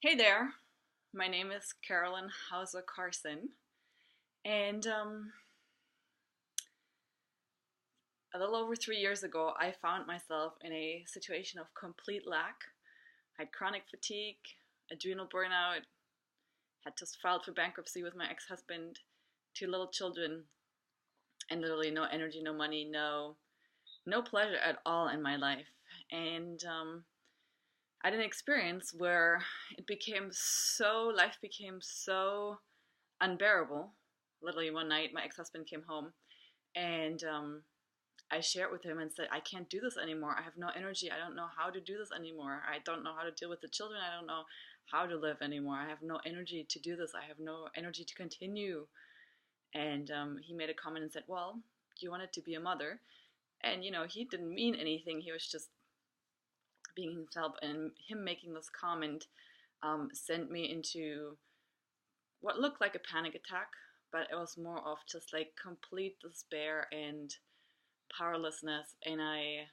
Hey there, my name is Carolyn Hauser Carson, and a little over 3 years ago, I found myself in a situation of complete lack. I had chronic fatigue, adrenal burnout, had just filed for bankruptcy with my ex husband, two little children, and literally no energy, no money, no pleasure at all in my life. And I had an experience where life became so unbearable. Literally one night, my ex-husband came home, and I shared with him and said, I can't do this anymore. I have no energy. I don't know how to do this anymore. I don't know how to deal with the children. I don't know how to live anymore. I have no energy to do this. I have no energy to continue. And he made a comment and said, well, you wanted to be a mother. And, he didn't mean anything. He was just being himself. And him making this comment sent me into what looked like a panic attack, but it was more of just like complete despair and powerlessness. And I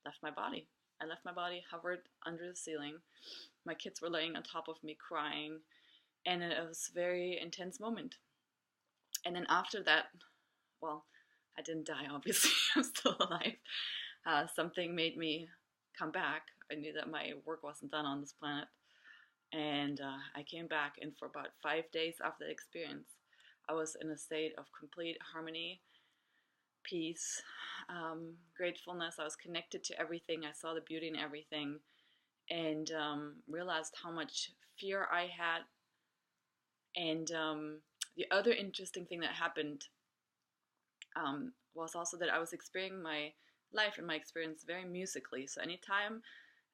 left my body. I left my body, hovered under the ceiling. My kids were laying on top of me crying, and it was a very intense moment. And then after that, well, I didn't die, obviously. I'm still alive. Something made me come back. I knew that my work wasn't done on this planet. And I came back, and for about 5 days after that experience, I was in a state of complete harmony, peace, gratefulness. I was connected to everything. I saw the beauty in everything, and realized how much fear I had. And the other interesting thing that happened was also that I was experiencing my life and my experience very musically. So anytime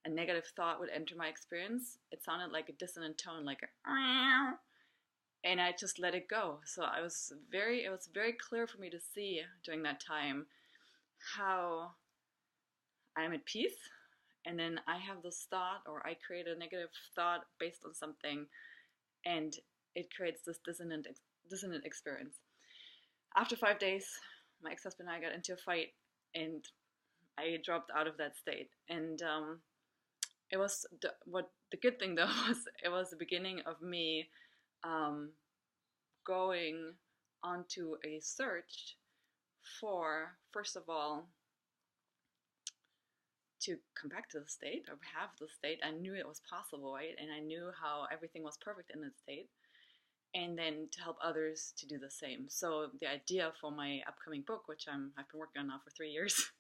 a negative thought would enter my experience, it sounded like a dissonant tone, like a, and I just let it go. So it was very clear for me to see during that time how I'm at peace, and then I have this thought, or I create a negative thought based on something, and it creates this dissonant experience. After 5 days, my ex-husband and I got into a fight, and I dropped out of that state. And it was the good thing though was it was the beginning of me going onto a search for, first of all, to come back to the state or have the state. I knew it was possible, right? And I knew how everything was perfect in that state. And then to help others to do the same. So the idea for my upcoming book, which I've been working on now for 3 years,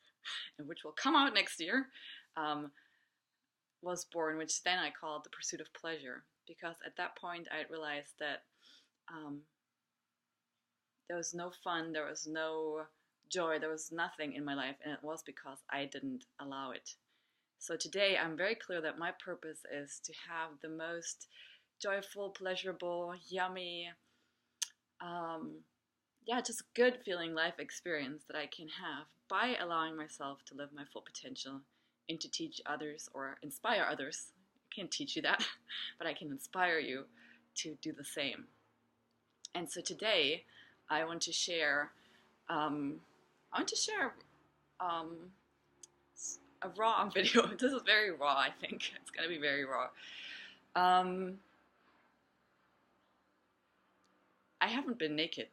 and which will come out next year, was born, which then I called The Pursuit of Pleasure. Because at that point I realized that there was no fun, there was no joy, there was nothing in my life, and it was because I didn't allow it. So today I'm very clear that my purpose is to have the most joyful, pleasurable, yummy, just good feeling life experience that I can have by allowing myself to live my full potential and to teach others or inspire others. I can't teach you that, but I can inspire you to do the same. And so today I want to share a raw video. This is very raw, I think. It's going to be very raw. I haven't been naked.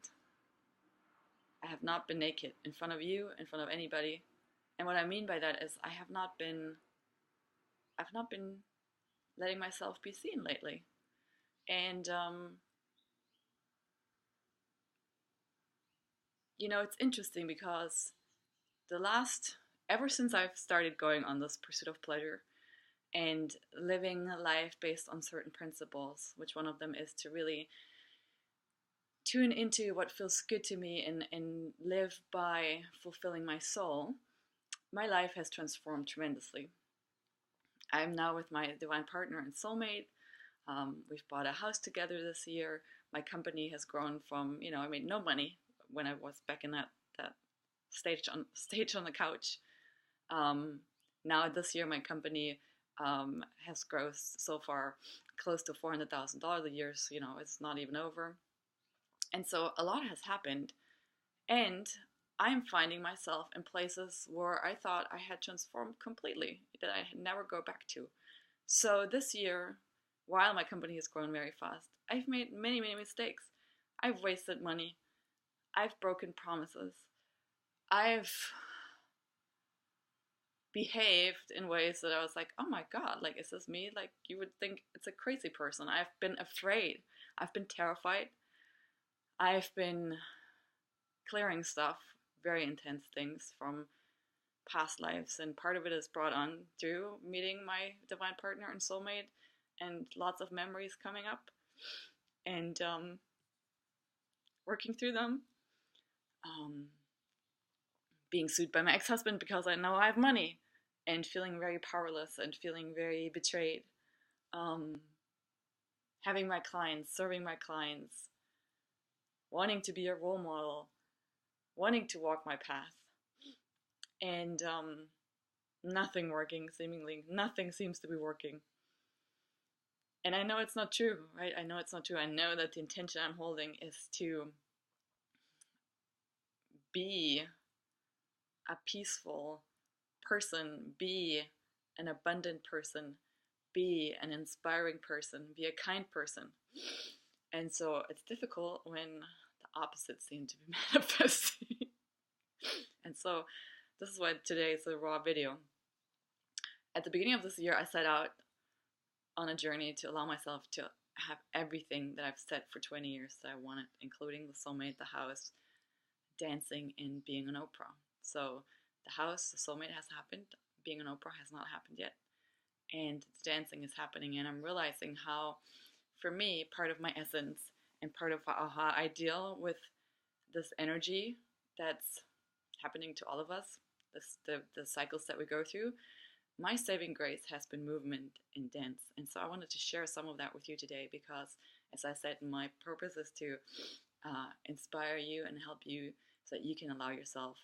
I have not been naked in front of you, in front of anybody. And what I mean by that is I've not been letting myself be seen lately. And it's interesting because ever since I've started going on this pursuit of pleasure and living life based on certain principles, which one of them is to really tune into what feels good to me and live by fulfilling my soul, my life has transformed tremendously. I'm now with my divine partner and soulmate. We've bought a house together this year. My company has grown from, I made no money when I was back in that stage on the couch. Now this year my company has grossed so far close to $400,000 a year, so it's not even over. And so a lot has happened, and I'm finding myself in places where I thought I had transformed completely, that I had never go back to. So this year, while my company has grown very fast, I've made many, many mistakes. I've wasted money. I've broken promises. I've behaved in ways that I was like, oh my God, like, is this me? Like, you would think it's a crazy person. I've been afraid. I've been terrified. I've been clearing stuff, very intense things from past lives. And part of it is brought on through meeting my divine partner and soulmate and lots of memories coming up and working through them. Being sued by my ex-husband because I know I have money, and feeling very powerless and feeling very betrayed. Having my clients, serving my clients, wanting to be a role model, wanting to walk my path, and nothing working, seemingly. Nothing seems to be working. And I know it's not true, right? I know it's not true. I know that the intention I'm holding is to be a peaceful person, be an abundant person, be an inspiring person, be a kind person. And so it's difficult when the opposites seem to be manifesting. And so this is why today is a raw video. At the beginning of this year, I set out on a journey to allow myself to have everything that I've set for 20 years that I wanted, including the soulmate, the house, dancing, and being an Oprah. So the house, the soulmate has happened. Being an Oprah has not happened yet. And the dancing is happening. And I'm realizing how, for me, part of my essence and part of how I deal with this energy that's happening to all of us, the cycles that we go through, my saving grace has been movement and dance. And so I wanted to share some of that with you today because, as I said, my purpose is to inspire you and help you so that you can allow yourself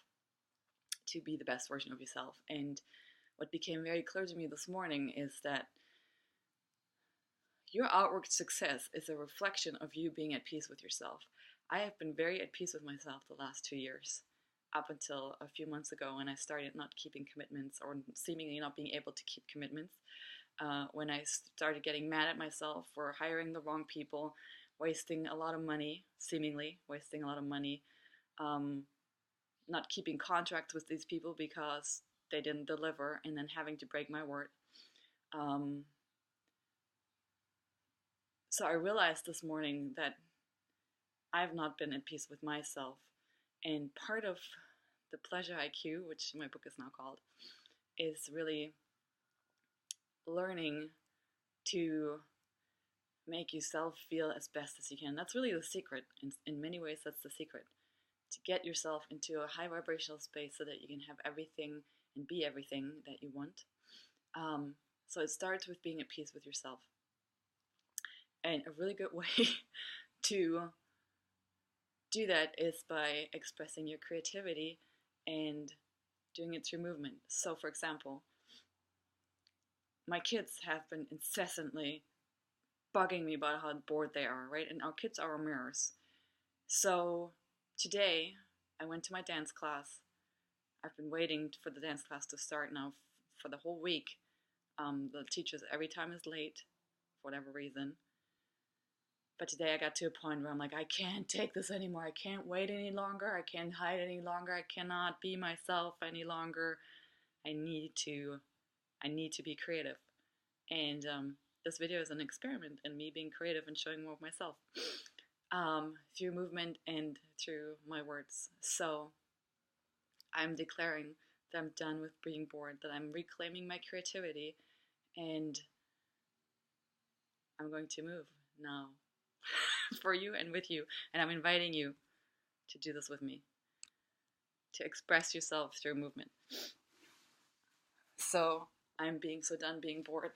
to be the best version of yourself. And what became very clear to me this morning is that your outward success is a reflection of you being at peace with yourself. I have been very at peace with myself the last 2 years, up until a few months ago when I started not keeping commitments or seemingly not being able to keep commitments. When I started getting mad at myself for hiring the wrong people, wasting a lot of money, seemingly wasting a lot of money, not keeping contracts with these people because they didn't deliver, and then having to break my word. So I realized this morning that I've not been at peace with myself. And part of the Pleasure IQ, which my book is now called, is really learning to make yourself feel as best as you can. That's really the secret. In many ways, that's the secret. To get yourself into a high vibrational space so that you can have everything and be everything that you want. So it starts with being at peace with yourself. And a really good way to do that is by expressing your creativity and doing it through movement. So, for example, my kids have been incessantly bugging me about how bored they are, right? And our kids are our mirrors. So today, I went to my dance class. I've been waiting for the dance class to start now for the whole week. The teachers every time is late for whatever reason. But today I got to a point where I'm like, I can't take this anymore. I can't wait any longer. I can't hide any longer. I cannot be myself any longer. I need to be creative. And this video is an experiment in me being creative and showing more of myself through movement and through my words. So I'm declaring that I'm done with being bored, that I'm reclaiming my creativity, and I'm going to move now for you and with you. And I'm inviting you to do this with me, to express yourself through movement. So I'm being so done being bored.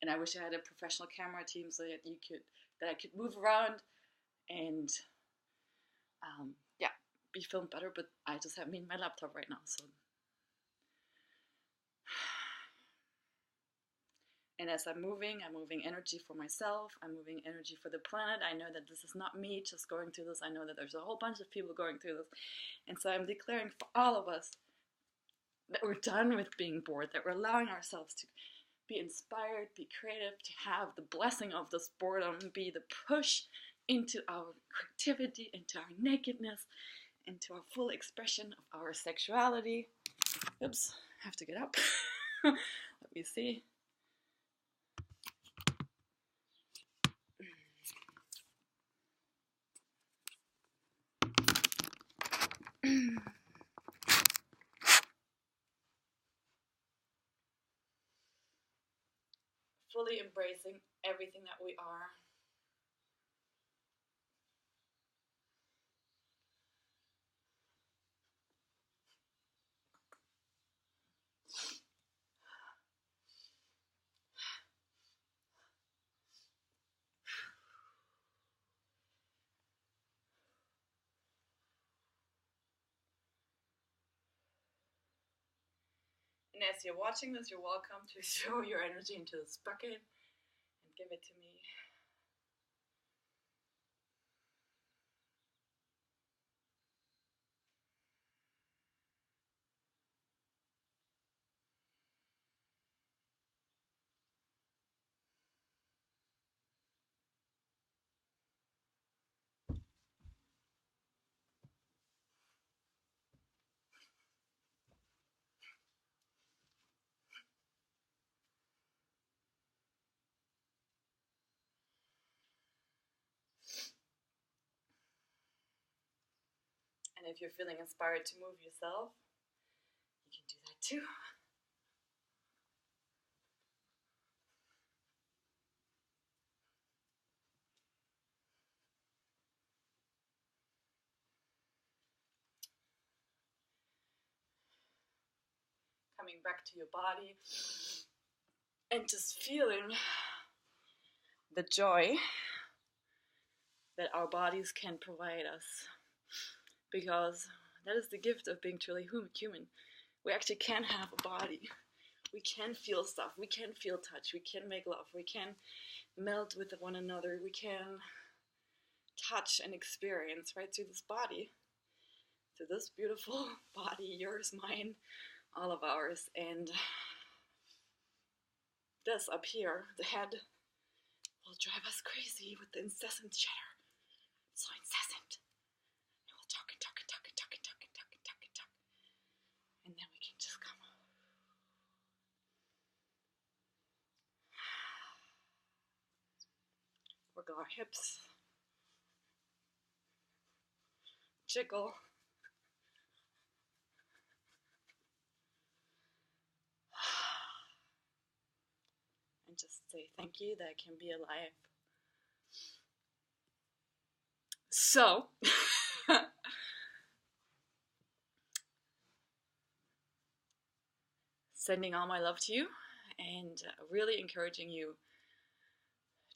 And I wish I had a professional camera team so that I could move around and be filmed better, but I just have me and my laptop right now. So And as I'm moving energy for myself, I'm moving energy for the planet. I know that this is not me just going through this. I know that there's a whole bunch of people going through this. And so I'm declaring for all of us that we're done with being bored, that we're allowing ourselves to be inspired, be creative, to have the blessing of this boredom, be the push into our creativity, into our nakedness, into our full expression of our sexuality. Oops, I have to get up. Let me see. Fully embracing everything that we are. And as you're watching this, you're welcome to throw your energy into this bucket and give it to me. And if you're feeling inspired to move yourself, you can do that too. Coming back to your body and just feeling the joy that our bodies can provide us, because that is the gift of being truly human. We actually can have a body. We can feel stuff. We can feel touch. We can make love. We can melt with one another. We can touch and experience right through this body, through this beautiful body, yours, mine, all of ours. And this up here, the head, will drive us crazy with the incessant chatter. So incessant. And we'll talk and talk and talk and talk and talk and talk and talk and talk. And then we can just come. Wiggle our hips. Jiggle. And just say thank you that I can be alive. So, sending all my love to you, and really encouraging you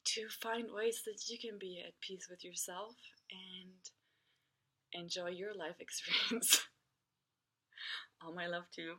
to find ways that you can be at peace with yourself and enjoy your life experience. All my love to you.